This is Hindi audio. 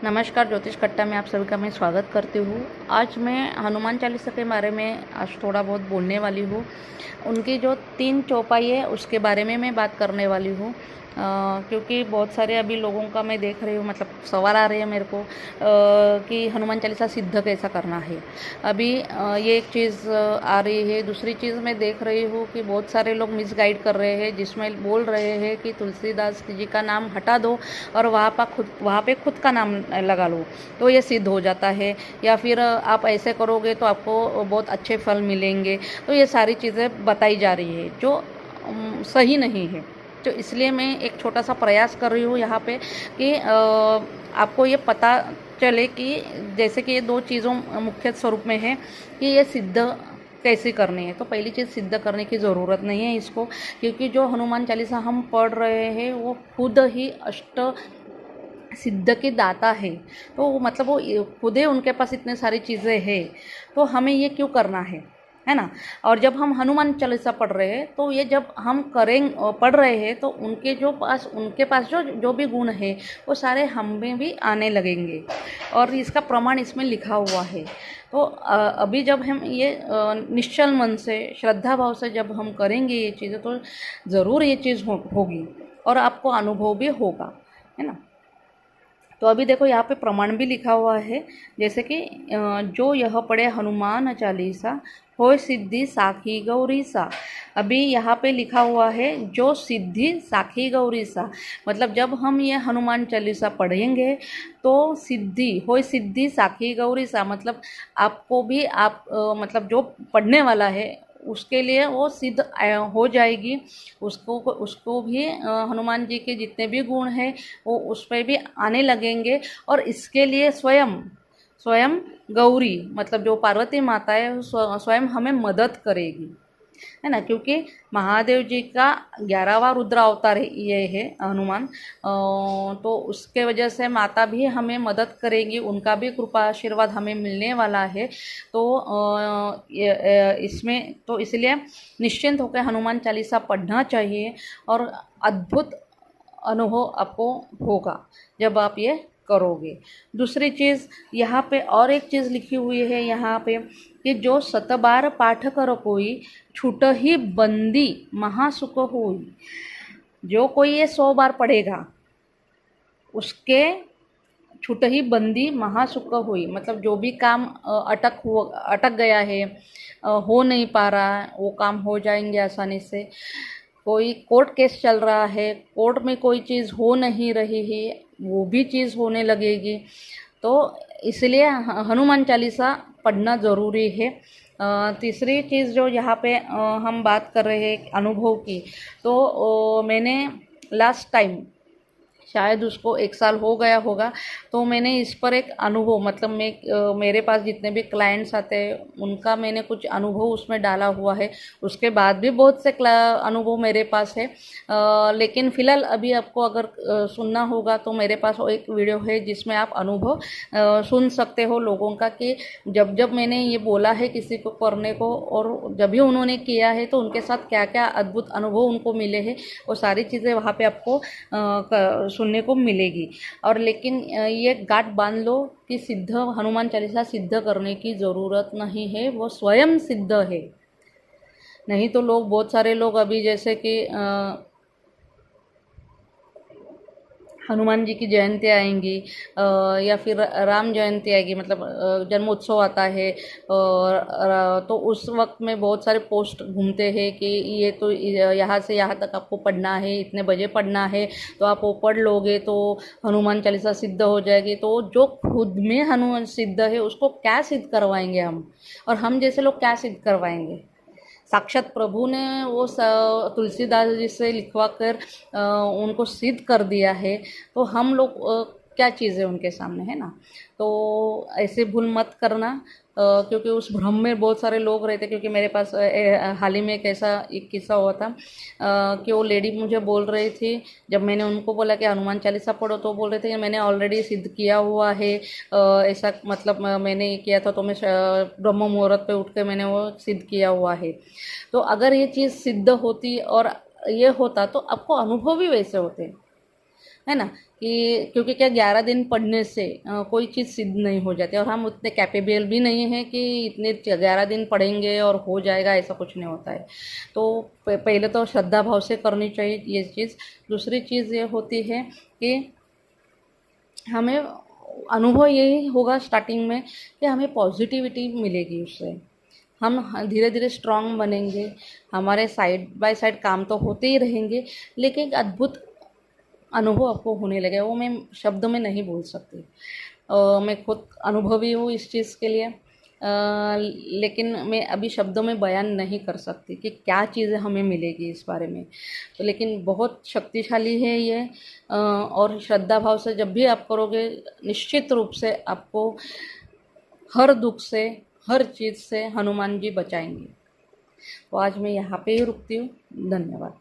नमस्कार, ज्योतिष कट्टा में आप सभी का मैं स्वागत करती हूँ। आज मैं हनुमान चालीसा के बारे में आज थोड़ा बहुत बोलने वाली हूँ। उनकी जो 3 चौपाई है उसके बारे में मैं बात करने वाली हूँ। क्योंकि बहुत सारे अभी लोगों का मैं देख रही हूँ, मतलब सवाल आ रहे हैं मेरे को कि हनुमान चालीसा सिद्ध कैसा करना है। अभी ये एक चीज़ आ रही है। दूसरी चीज़ मैं देख रही हूँ कि बहुत सारे लोग मिसगाइड कर रहे हैं, जिसमें बोल रहे हैं कि तुलसीदास जी का नाम हटा दो और वहाँ पे खुद का नाम लगा लो तो ये सिद्ध हो जाता है, या फिर आप ऐसे करोगे तो आपको बहुत अच्छे फल मिलेंगे। तो ये सारी चीज़ें बताई जा रही है जो सही नहीं है। तो इसलिए मैं एक छोटा सा प्रयास कर रही हूँ यहाँ पे कि आपको ये पता चले कि जैसे कि ये 2 चीज़ों मुख्य स्वरूप में है कि ये सिद्ध कैसे करनी है। तो पहली चीज़, सिद्ध करने की ज़रूरत नहीं है इसको, क्योंकि जो हनुमान चालीसा हम पढ़ रहे हैं वो खुद ही अष्ट सिद्ध के दाता है। तो मतलब वो खुद ही उनके पास इतने सारी चीज़ें हैं, तो हमें ये क्यों करना है ना। और जब हम हनुमान चालीसा पढ़ रहे हैं तो ये जब हम पढ़ रहे हैं तो उनके पास जो जो भी गुण है वो सारे हम में भी आने लगेंगे, और इसका प्रमाण इसमें लिखा हुआ है। तो अभी जब हम ये निश्चल मन से श्रद्धा भाव से जब हम करेंगे ये चीज़ें, तो ज़रूर ये चीज़ होगी और आपको अनुभव भी होगा, है ना। तो अभी देखो यहाँ पे प्रमाण भी लिखा हुआ है, जैसे कि जो यह पढ़े हनुमान चालीसा हो सिद्धि साखी गौरी सा। अभी यहाँ पे लिखा हुआ है जो सिद्धि साखी गौरी सा, मतलब जब हम ये हनुमान चालीसा पढ़ेंगे तो सिद्धि साखी गौरी सा, मतलब आपको भी मतलब जो पढ़ने वाला है उसके लिए वो सिद्ध हो जाएगी। उसको भी हनुमान जी के जितने भी गुण हैं वो उस पर भी आने लगेंगे, और इसके लिए स्वयं गौरी, मतलब जो पार्वती माता है, स्वयं हमें मदद करेगी, है ना। क्योंकि महादेव जी का 11वां रुद्र अवतार ये है हनुमान, तो उसके वजह से माता भी हमें मदद करेगी, उनका भी कृपा आशीर्वाद हमें मिलने वाला है। तो इसमें तो इसलिए निश्चिंत होकर हनुमान चालीसा पढ़ना चाहिए, और अद्भुत अनुभव आपको होगा जब आप ये करोगे। दूसरी चीज़ यहाँ पे और एक चीज़ लिखी हुई है यहाँ पे कि जो 7 बार पाठ कर कोई छूट ही बंदी महासुख होई। जो कोई ये 100 बार पढ़ेगा उसके छूट ही बंदी महासुख हुई, मतलब जो भी काम अटक गया है, हो नहीं पा रहा, वो काम हो जाएंगे आसानी से। कोई कोर्ट केस चल रहा है, कोर्ट में कोई चीज़ हो नहीं रही है, वो भी चीज़ होने लगेगी। तो इसलिए हनुमान चालीसा पढ़ना ज़रूरी है। तीसरी चीज़ जो यहाँ पे हम बात कर रहे हैं अनुभव की, तो मैंने लास्ट टाइम, शायद उसको 1 साल हो गया होगा, तो मैंने इस पर एक अनुभव, मतलब मेरे पास जितने भी क्लाइंट्स आते हैं उनका मैंने कुछ अनुभव उसमें डाला हुआ है। उसके बाद भी बहुत से अनुभव मेरे पास है, लेकिन फ़िलहाल अभी आपको अगर सुनना होगा तो मेरे पास एक वीडियो है जिसमें आप अनुभव सुन सकते हो लोगों का, कि जब जब मैंने ये बोला है किसी को करने को, और जब भी उन्होंने किया है तो उनके साथ क्या क्या अद्भुत अनुभव उनको मिले हैं, वो सारी चीज़ें वहाँ पे आपको सुनने को मिलेगी। और लेकिन ये गांठ बांध लो कि सिद्ध हनुमान चालीसा सिद्ध करने की ज़रूरत नहीं है, वो स्वयं सिद्ध है। नहीं तो बहुत सारे लोग अभी जैसे कि हनुमान जी की जयंती आएंगी, या फिर राम जयंती आएगी, मतलब जन्मोत्सव आता है, और तो उस वक्त में बहुत सारे पोस्ट घूमते हैं कि ये तो यहाँ से यहाँ तक आपको पढ़ना है, इतने बजे पढ़ना है, तो आप वो पढ़ लोगे तो हनुमान चालीसा सिद्ध हो जाएगी। तो जो खुद में हनुमान सिद्ध है उसको क्या सिद्ध करवाएंगे हम, और हम जैसे लोग क्या सिद्ध करवाएंगे। साक्षात प्रभु ने वो तुलसीदास जी से लिखवा कर उनको सिद्ध कर दिया है, तो हम लोग क्या चीज़ है उनके सामने, है ना। तो ऐसे भूल मत करना, क्योंकि उस भ्रम में बहुत सारे लोग रहते। क्योंकि मेरे पास हाल ही में एक किस्सा हुआ था, कि वो लेडी मुझे बोल रही थी, जब मैंने उनको बोला कि हनुमान चालीसा पढ़ो, तो बोल रहे थे कि मैंने ऑलरेडी सिद्ध किया हुआ है, ऐसा मतलब मैंने ये किया था, तो मैं ब्रह्म मुहूर्त पे उठ के मैंने वो सिद्ध किया हुआ है। तो अगर ये चीज़ सिद्ध होती और ये होता तो आपको अनुभव भी वैसे होते, है ना। कि क्योंकि क्या 11 दिन पढ़ने से कोई चीज़ सिद्ध नहीं हो जाती, और हम उतने कैपेबल भी नहीं हैं कि इतने 11 दिन पढ़ेंगे और हो जाएगा, ऐसा कुछ नहीं होता है। तो पहले तो श्रद्धा भाव से करनी चाहिए ये चीज़। दूसरी चीज़ ये होती है कि हमें अनुभव यही होगा स्टार्टिंग में कि हमें पॉजिटिविटी मिलेगी उससे, हम धीरे धीरे स्ट्रांग बनेंगे, हमारे साइड बाय साइड काम तो होते ही रहेंगे, लेकिन एक अद्भुत अनुभव आपको होने लगेगा, वो मैं शब्दों में नहीं बोल सकती। मैं खुद अनुभवी हूँ इस चीज़ के लिए, लेकिन मैं अभी शब्दों में बयान नहीं कर सकती कि क्या चीज़ें हमें मिलेगी इस बारे में। तो लेकिन बहुत शक्तिशाली है ये, और श्रद्धा भाव से जब भी आप करोगे, निश्चित रूप से आपको हर दुख से, हर चीज़ से हनुमान जी बचाएंगे। तो आज मैं यहाँ पे ही रुकती हूँ। धन्यवाद।